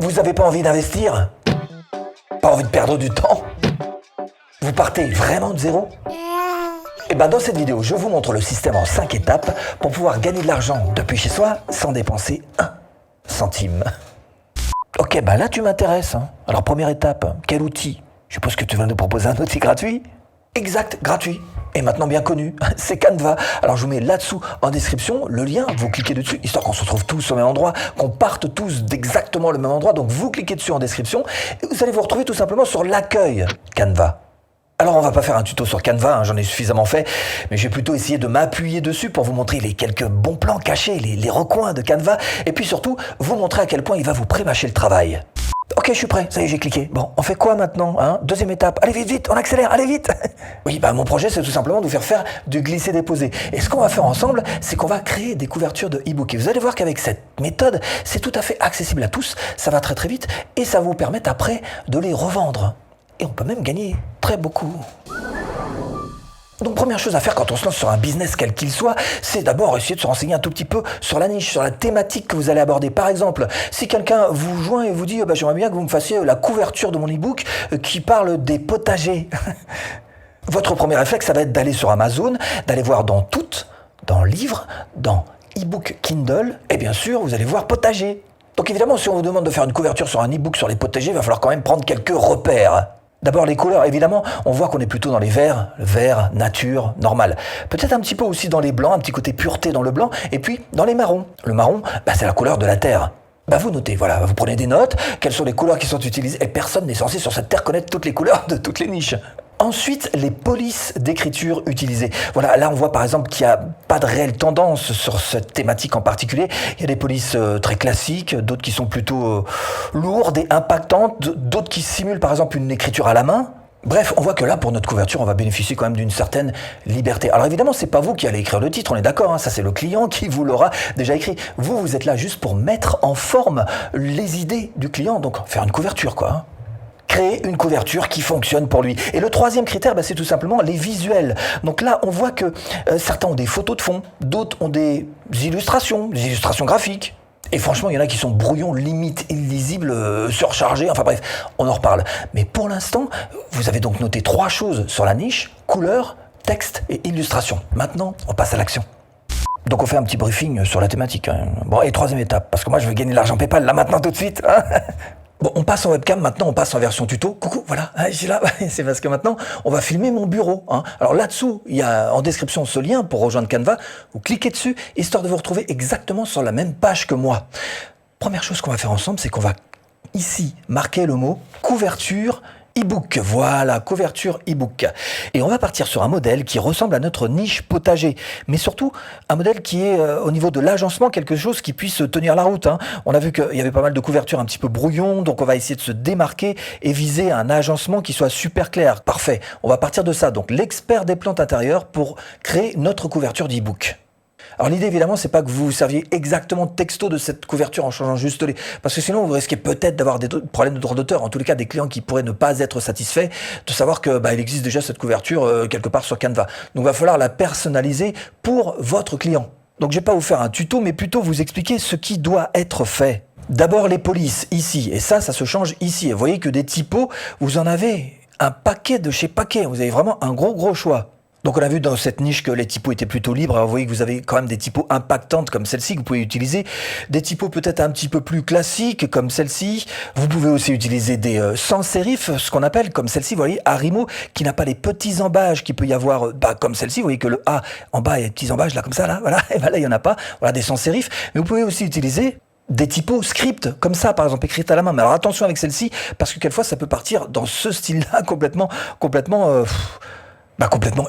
Vous avez pas envie d'investir? Pas envie de perdre du temps? Vous partez vraiment de zéro? Et ben dans cette vidéo, je vous montre le système en 5 étapes pour pouvoir gagner de l'argent depuis chez soi sans dépenser 1 centime. Ok, ben là tu m'intéresses. Alors première étape, quel outil? Je suppose que tu vas nous proposer un outil gratuit? Exact, gratuit. Et maintenant bien connu, c'est Canva. Alors je vous mets là-dessous en description le lien, vous cliquez dessus, histoire qu'on se retrouve tous au même endroit, qu'on parte tous d'exactement le même endroit. Donc vous cliquez dessus en description et vous allez vous retrouver tout simplement sur l'accueil Canva. Alors on va pas faire un tuto sur Canva, j'en ai suffisamment fait, mais je vais plutôt essayer de m'appuyer dessus pour vous montrer les quelques bons plans cachés, les recoins de Canva, et puis surtout vous montrer à quel point il va vous pré-mâcher le travail. Ok, je suis prêt, ça y est, j'ai cliqué. Bon, on fait quoi maintenant, Deuxième étape, allez vite, vite, on accélère, allez vite. Oui, mon projet, c'est tout simplement de vous faire faire du glisser-déposer. Et ce qu'on va faire ensemble, c'est qu'on va créer des couvertures de e-book. Et vous allez voir qu'avec cette méthode, c'est tout à fait accessible à tous, ça va très très vite, et ça va vous permettre après de les revendre. Et on peut même gagner très beaucoup. Donc première chose à faire quand on se lance sur un business quel qu'il soit, c'est d'abord essayer de se renseigner un tout petit peu sur la niche, sur la thématique que vous allez aborder. Par exemple, si quelqu'un vous joint et vous dit j'aimerais bien que vous me fassiez la couverture de mon e-book qui parle des potagers. Votre premier réflexe, ça va être d'aller sur Amazon, d'aller voir dans toutes, dans livres, dans e-book Kindle, et bien sûr, vous allez voir potager. Donc évidemment, si on vous demande de faire une couverture sur un e-book sur les potagers, il va falloir quand même prendre quelques repères. D'abord les couleurs, évidemment, on voit qu'on est plutôt dans les verts, vert, nature, normal. Peut-être un petit peu aussi dans les blancs, un petit côté pureté dans le blanc, et puis dans les marrons. Le marron, c'est la couleur de la terre. Vous notez, voilà, vous prenez des notes, quelles sont les couleurs qui sont utilisées, et personne n'est censé sur cette terre connaître toutes les couleurs de toutes les niches. Ensuite, les polices d'écriture utilisées. Voilà, là on voit par exemple qu'il n'y a pas de réelle tendance sur cette thématique en particulier. Il y a des polices très classiques, d'autres qui sont plutôt lourdes et impactantes, d'autres qui simulent par exemple une écriture à la main. Bref, on voit que là, pour notre couverture, on va bénéficier quand même d'une certaine liberté. Alors évidemment, c'est pas vous qui allez écrire le titre, on est d'accord, ça c'est le client qui vous l'aura déjà écrit. Vous êtes là juste pour mettre en forme les idées du client, donc faire une couverture quoi. Créer une couverture qui fonctionne pour lui. Et le troisième critère, c'est tout simplement les visuels. Donc là, on voit que certains ont des photos de fond, d'autres ont des illustrations graphiques. Et franchement, il y en a qui sont brouillons, limite illisibles, surchargés, enfin bref, on en reparle. Mais pour l'instant, vous avez donc noté 3 choses sur la niche, couleur, texte et illustration. Maintenant, on passe à l'action. Donc on fait un petit briefing sur la thématique. Bon, et troisième étape, parce que moi je veux gagner de l'argent PayPal là maintenant tout de suite. Bon, on passe en webcam, maintenant on passe en version tuto. Coucou, voilà, je suis là. C'est parce que maintenant, on va filmer mon bureau. Alors là-dessous, il y a en description ce lien pour rejoindre Canva. Vous cliquez dessus, histoire de vous retrouver exactement sur la même page que moi. Première chose qu'on va faire ensemble, c'est qu'on va ici marquer le mot couverture e-book. Voilà, couverture e-book. Et on va partir sur un modèle qui ressemble à notre niche potager, mais surtout un modèle qui est au niveau de l'agencement quelque chose qui puisse tenir la route. On a vu qu'il y avait pas mal de couvertures un petit peu brouillon, donc on va essayer de se démarquer et viser un agencement qui soit super clair. Parfait, on va partir de ça. Donc l'expert des plantes intérieures pour créer notre couverture d'e-book. Alors l'idée évidemment c'est pas que vous serviez exactement de texto de cette couverture en changeant juste les... Parce que sinon vous risquez peut-être d'avoir des problèmes de droit d'auteur, en tous les cas des clients qui pourraient ne pas être satisfaits de savoir que il existe déjà cette couverture quelque part sur Canva. Donc il va falloir la personnaliser pour votre client. Donc je vais pas vous faire un tuto mais plutôt vous expliquer ce qui doit être fait. D'abord les polices ici, et ça se change ici. Et vous voyez que des typos, vous en avez un paquet de chez paquet, vous avez vraiment un gros choix. Donc on a vu dans cette niche que les typos étaient plutôt libres. Alors vous voyez que vous avez quand même des typos impactantes comme celle-ci que vous pouvez utiliser. Des typos peut-être un petit peu plus classiques comme celle-ci. Vous pouvez aussi utiliser des sans sérif, ce qu'on appelle comme celle-ci, vous voyez, Arimo, qui n'a pas les petits embages qu'il peut y avoir comme celle-ci. Vous voyez que le A en bas, il y a des petits embages là comme ça, là, voilà. Et là, il n'y en a pas. Voilà, des sans sérif. Mais vous pouvez aussi utiliser des typos script, comme ça, par exemple, écrites à la main. Mais alors attention avec celle-ci, parce que quelquefois, ça peut partir dans ce style-là complètement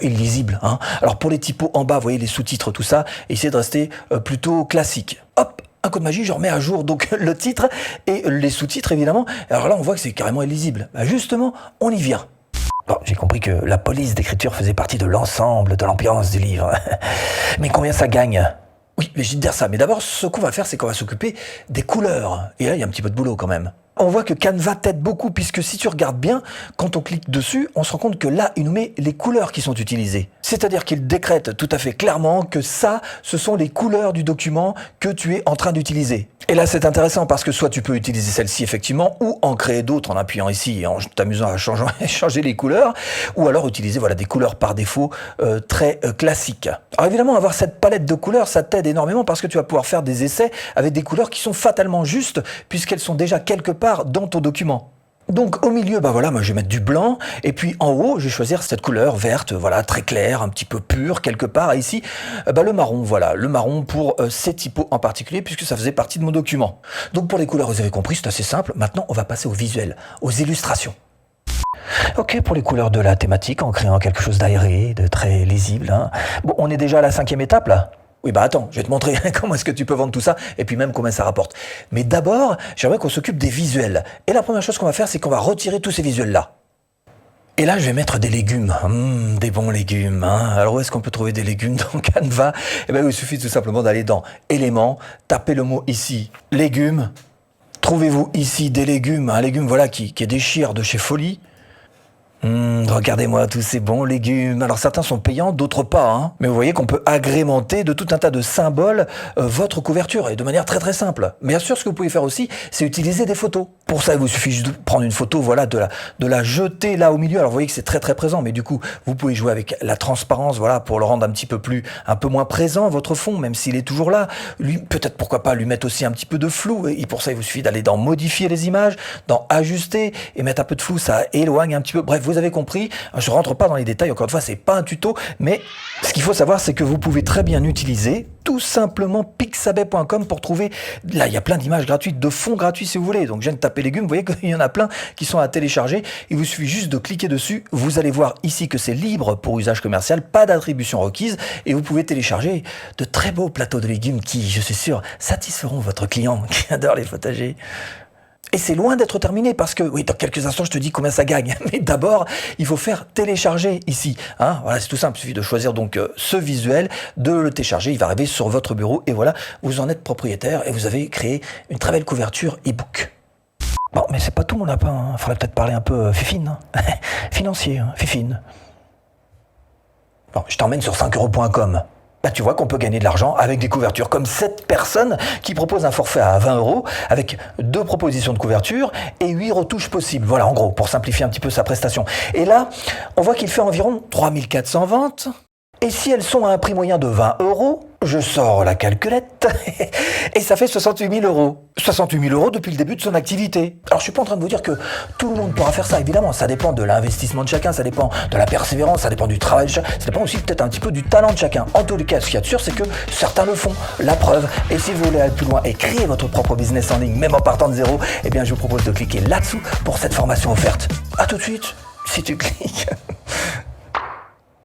illisible. Alors pour les typos en bas, vous voyez les sous-titres, tout ça, essayez de rester plutôt classique. Hop, un coup de magie, je remets à jour donc le titre et les sous-titres évidemment. Alors là, on voit que c'est carrément illisible. Justement, on y vient. Bon, j'ai compris que la police d'écriture faisait partie de l'ensemble de l'ambiance du livre. Mais combien ça gagne ? Oui, mais j'ai de dire ça. Mais d'abord, ce qu'on va faire, c'est qu'on va s'occuper des couleurs. Et là, il y a un petit peu de boulot quand même. on voit que Canva t'aide beaucoup puisque si tu regardes bien, quand on clique dessus, on se rend compte que là, il nous met les couleurs qui sont utilisées. C'est-à-dire qu'il décrète tout à fait clairement que ça, ce sont les couleurs du document que tu es en train d'utiliser. Et là, c'est intéressant parce que soit tu peux utiliser celle-ci effectivement ou en créer d'autres en appuyant ici et en t'amusant à changer les couleurs ou alors utiliser voilà, des couleurs par défaut très classiques. Alors évidemment, avoir cette palette de couleurs, ça t'aide énormément parce que tu vas pouvoir faire des essais avec des couleurs qui sont fatalement justes puisqu'elles sont déjà quelque part dans ton document. Donc au milieu, voilà, moi je vais mettre du blanc et puis en haut, je vais choisir cette couleur verte, voilà, très claire, un petit peu pure quelque part. Et ici, le marron, voilà, le marron pour ces typos en particulier puisque ça faisait partie de mon document. Donc pour les couleurs, vous avez compris, c'est assez simple. Maintenant, on va passer au visuel, aux illustrations. Ok, pour les couleurs de la thématique, en créant quelque chose d'aéré, de très lisible. Hein. Bon, on est déjà à la 5e étape là. Oui, attends, je vais te montrer comment est-ce que tu peux vendre tout ça et puis même combien ça rapporte. Mais d'abord, j'aimerais qu'on s'occupe des visuels. Et la première chose qu'on va faire, c'est qu'on va retirer tous ces visuels-là. Et là, je vais mettre des légumes, des bons légumes. Hein. Alors, où est-ce qu'on peut trouver des légumes dans Canva ? Eh bien, il suffit tout simplement d'aller dans Éléments, taper le mot ici, légumes. Trouvez-vous ici des légumes, un légume voilà, qui est déchire de chez Folie. Regardez-moi tous ces bons légumes. Alors certains sont payants, d'autres pas. Hein. Mais vous voyez qu'on peut agrémenter de tout un tas de symboles votre couverture et de manière très très simple. Mais bien sûr, ce que vous pouvez faire aussi, c'est utiliser des photos. Pour ça, il vous suffit juste de prendre une photo, voilà, de la jeter là au milieu. Alors vous voyez que c'est très très présent, mais du coup, vous pouvez jouer avec la transparence, voilà, pour le rendre un peu moins présent votre fond, même s'il est toujours là. Lui, peut-être pourquoi pas lui mettre aussi un petit peu de flou. Et pour ça, il vous suffit d'aller dans modifier les images, dans ajuster et mettre un peu de flou. Ça éloigne un petit peu. Bref, vous avez compris. Je rentre pas dans les détails. Encore une fois, c'est pas un tuto, mais ce qu'il faut savoir, c'est que vous pouvez très bien utiliser tout simplement pixabay.com pour trouver. Là, il y a plein d'images gratuites, de fonds gratuits si vous voulez. Donc, je viens de taper légumes. Vous voyez qu'il y en a plein qui sont à télécharger. Il vous suffit juste de cliquer dessus. Vous allez voir ici que c'est libre pour usage commercial, pas d'attribution requise, et vous pouvez télécharger de très beaux plateaux de légumes qui, je suis sûr, satisferont votre client qui adore les potagers. Et c'est loin d'être terminé parce que, oui, dans quelques instants, je te dis combien ça gagne. Mais d'abord, il faut faire télécharger ici. Hein, voilà, c'est tout simple. Il suffit de choisir donc ce visuel, de le télécharger. Il va arriver sur votre bureau et voilà, vous en êtes propriétaire et vous avez créé une très belle couverture e-book. Bon, mais c'est pas tout mon lapin. Il faudrait peut-être parler un peu fifine. Hein. Financier, hein, fifine. Bon, je t'emmène sur 5euros.com. Tu vois qu'on peut gagner de l'argent avec des couvertures comme cette personne qui propose un forfait à 20 € avec 2 propositions de couverture et 8 retouches possibles. Voilà, en gros, pour simplifier un petit peu sa prestation. Et là, on voit qu'il fait environ 3400 ventes. Et si elles sont à un prix moyen de 20 €, je sors la calculette et ça fait 68 000 €. 68 000 € depuis le début de son activité. Alors je suis pas en train de vous dire que tout le monde pourra faire ça, évidemment. Ça dépend de l'investissement de chacun, ça dépend de la persévérance, ça dépend du travail de chacun, ça dépend aussi peut-être un petit peu du talent de chacun. En tous les cas, ce qu'il y a de sûr, c'est que certains le font. La preuve. Et si vous voulez aller plus loin et créer votre propre business en ligne, même en partant de zéro, eh bien je vous propose de cliquer là-dessous pour cette formation offerte. À tout de suite, si tu cliques.